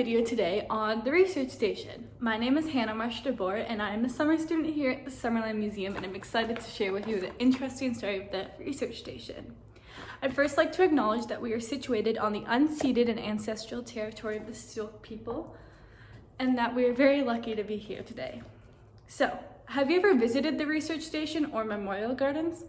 video today on the research station. My name is Hannah Marsh DeBoer and I am a summer student here at the Summerland Museum, and I'm excited to share with you the interesting story of the research station. I'd first like to acknowledge that we are situated on the unceded and ancestral territory of the Stilt people, and that we are very lucky to be here today. So, have you ever visited the research station or Memorial Gardens?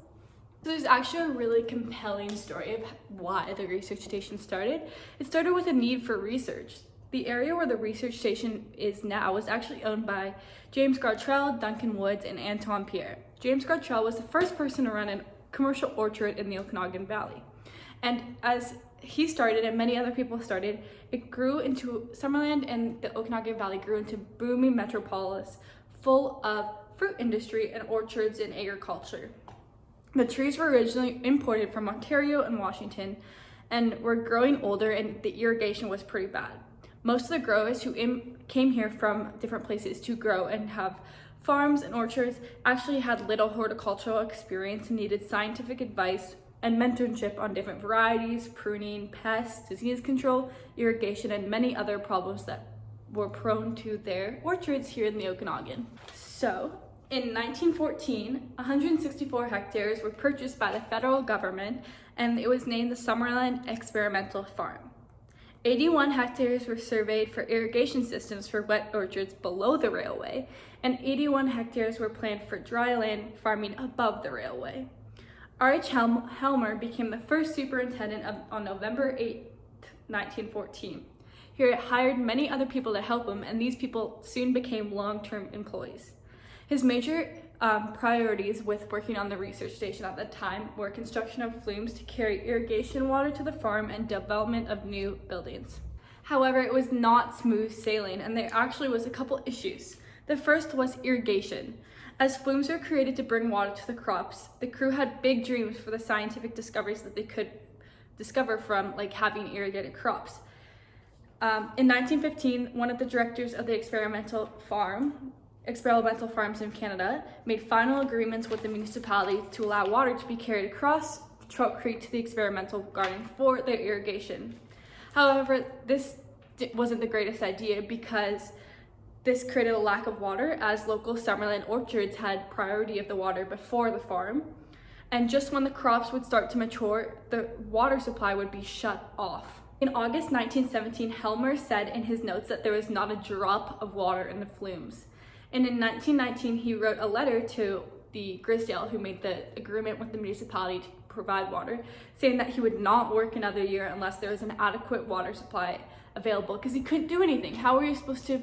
There's actually a really compelling story of why the research station started. It started with a need for research. The area where the research station is now was actually owned by James Gartrell, Duncan Woods, and Anton Pierre. James Gartrell was the first person to run a commercial orchard in the Okanagan Valley. And as he started and many other people started, it grew into Summerland, and the Okanagan Valley grew into booming metropolis full of fruit industry and orchards and agriculture. The trees were originally imported from Ontario and Washington and were growing older, and the irrigation was pretty bad. Most of the growers who came here from different places to grow and have farms and orchards actually had little horticultural experience and needed scientific advice and mentorship on different varieties, pruning, pests, disease control, irrigation, and many other problems that were prone to their orchards here in the Okanagan. So, in 1914, 164 hectares were purchased by the federal government, and it was named the Summerland Experimental Farm. 81 hectares were surveyed for irrigation systems for wet orchards below the railway, and 81 hectares were planned for dry land farming above the railway. R.H. Helmer became the first superintendent on November 8, 1914. He hired many other people to help him, and these people soon became long-term employees. His major priorities with working on the research station at the time were construction of flumes to carry irrigation water to the farm and development of new buildings. However, it was not smooth sailing, and there actually was a couple issues. The first was irrigation. As flumes were created to bring water to the crops, the crew had big dreams for the scientific discoveries that they could discover from having irrigated crops. In 1915, one of the directors of the experimental farms in Canada made final agreements with the municipality to allow water to be carried across Trout Creek to the experimental garden for their irrigation. However, this wasn't the greatest idea because this created a lack of water, as local Summerland orchards had priority of the water before the farm. And just when the crops would start to mature, the water supply would be shut off. In August 1917, Helmer said in his notes that there was not a drop of water in the flumes. And in 1919, he wrote a letter to the Grisdale, who made the agreement with the municipality to provide water, saying that he would not work another year unless there was an adequate water supply available, because he couldn't do anything. How are you supposed to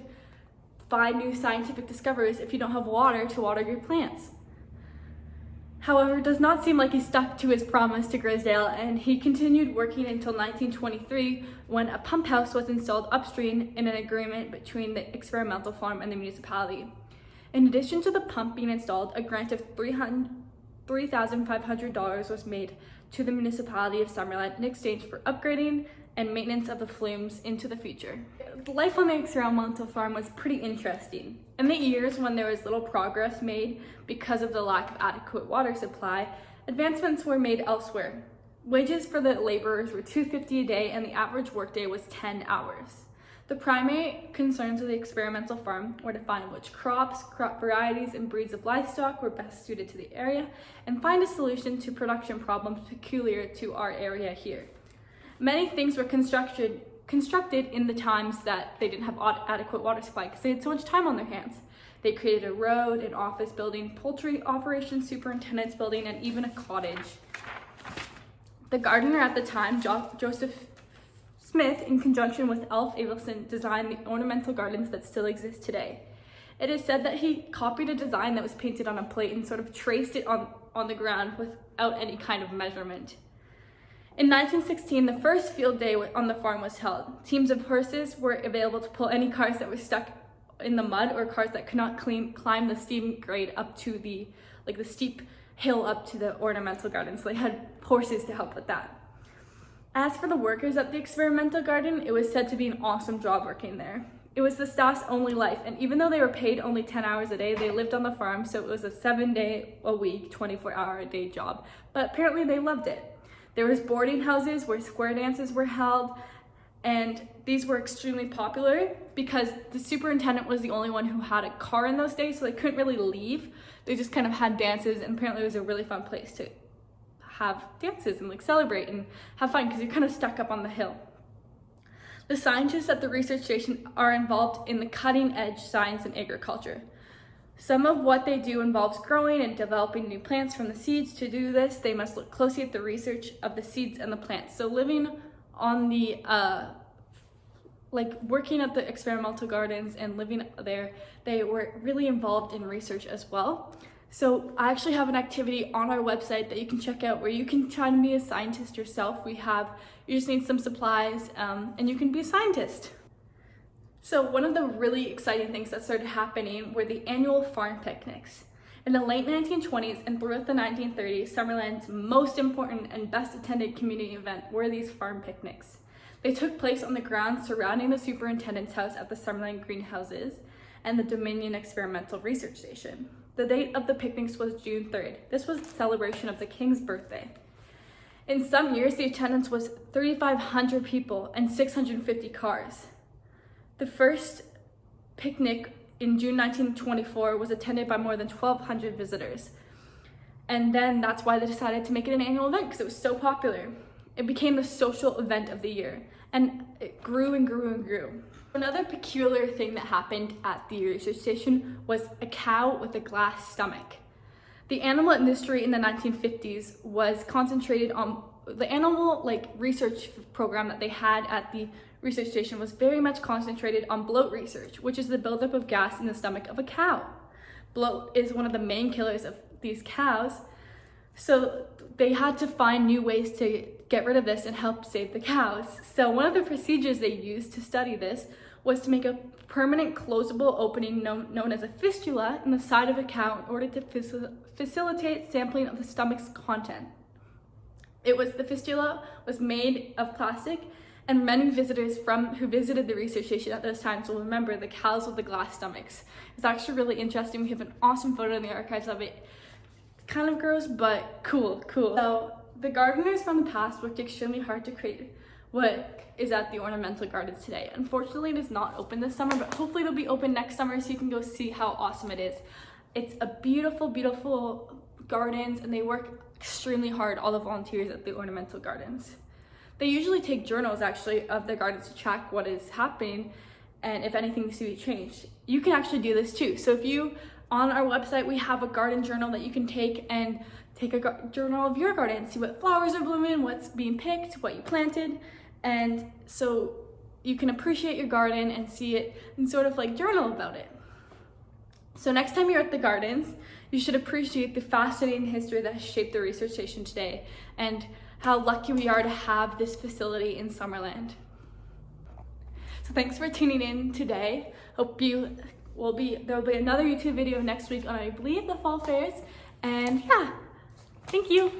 find new scientific discoveries if you don't have water to water your plants? However, it does not seem like he stuck to his promise to Grisdale, and he continued working until 1923, when a pump house was installed upstream in an agreement between the experimental farm and the municipality. In addition to the pump being installed, a grant of $3,500 was made to the municipality of Summerland in exchange for upgrading and maintenance of the flumes into the future. The life on the experimental farm was pretty interesting. In the years when there was little progress made because of the lack of adequate water supply, advancements were made elsewhere. Wages for the laborers were $2.50 a day, and the average workday was 10 hours. The primary concerns of the experimental farm were to find which crops, crop varieties, and breeds of livestock were best suited to the area, and find a solution to production problems peculiar to our area here. Many things were constructed in the times that they didn't have adequate water supply because they had so much time on their hands. They created a road, an office building, poultry operations superintendent's building, and even a cottage. The gardener at the time, Joseph Smith, in conjunction with Alf Abelson, designed the Ornamental Gardens that still exist today. It is said that he copied a design that was painted on a plate and sort of traced it on the ground without any kind of measurement. In 1916, the first field day on the farm was held. Teams of horses were available to pull any cars that were stuck in the mud, or cars that could not climb the steep grade up to the steep hill up to the Ornamental Gardens. So they had horses to help with that. As for the workers at the experimental garden, it was said to be an awesome job working there. It was the staff's only life, and even though they were paid only 10 hours a day, they lived on the farm, so it was a 7-day-a-week, 24-hour-a-day job. But apparently they loved it. There was boarding houses where square dances were held, And these were extremely popular because the superintendent was the only one who had a car in those days, so they couldn't really leave. They just kind of had dances, and apparently it was a really fun place to have dances and like celebrate and have fun because you're kind of stuck up on the hill. The scientists at the research station are involved in the cutting edge science in agriculture. Some of what they do involves growing and developing new plants from the seeds. To do this, they must look closely at the research of the seeds and the plants. So living on the, working at the experimental gardens and living there, they were really involved in research as well. So I actually have an activity on our website that you can check out where you can try to be a scientist yourself. You just need some supplies and you can be a scientist. So one of the really exciting things that started happening were the annual farm picnics. In the late 1920s and throughout the 1930s, Summerland's most important and best attended community event were these farm picnics. They took place on the grounds surrounding the superintendent's house at the Summerland greenhouses and the Dominion Experimental Research Station. The date of the picnics was June 3rd. This was the celebration of the King's birthday. In some years, the attendance was 3,500 people and 650 cars. The first picnic in June 1924 was attended by more than 1,200 visitors. And then that's why they decided to make it an annual event, because it was so popular. It became the social event of the year, and it grew and grew and grew. Another peculiar thing that happened at the research station was a cow with a glass stomach. The animal industry in the 1950s was concentrated on the animal research program that they had at the research station was very much concentrated on bloat research, which is the buildup of gas in the stomach of a cow. Bloat is one of the main killers of these cows, so they had to find new ways to get rid of this and help save the cows. So one of the procedures they used to study this was to make a permanent closable opening known as a fistula in the side of a cow in order to facilitate sampling of the stomach's content. The fistula was made of plastic, and many visitors who visited the research station at those times will remember the cows with the glass stomachs. It's actually really interesting. We have an awesome photo in the archives of it. It's kind of gross, but cool. So the gardeners from the past worked extremely hard to create what is at the Ornamental Gardens today. Unfortunately, it is not open this summer, but hopefully it'll be open next summer so you can go see how awesome it is. It's a beautiful, beautiful gardens, and they work extremely hard, all the volunteers at the Ornamental Gardens. They usually take journals actually of the gardens to track what is happening and if anything needs to be changed. You can actually do this too. So on our website, we have a garden journal that you can take and take a journal of your garden, see what flowers are blooming, what's being picked, what you planted. And so you can appreciate your garden and see it and sort of journal about it. So next time you're at the gardens, you should appreciate the fascinating history that has shaped the research station today and how lucky we are to have this facility in Summerland. So thanks for tuning in today. There'll be another YouTube video next week on, I believe, the fall fairs. And yeah, thank you.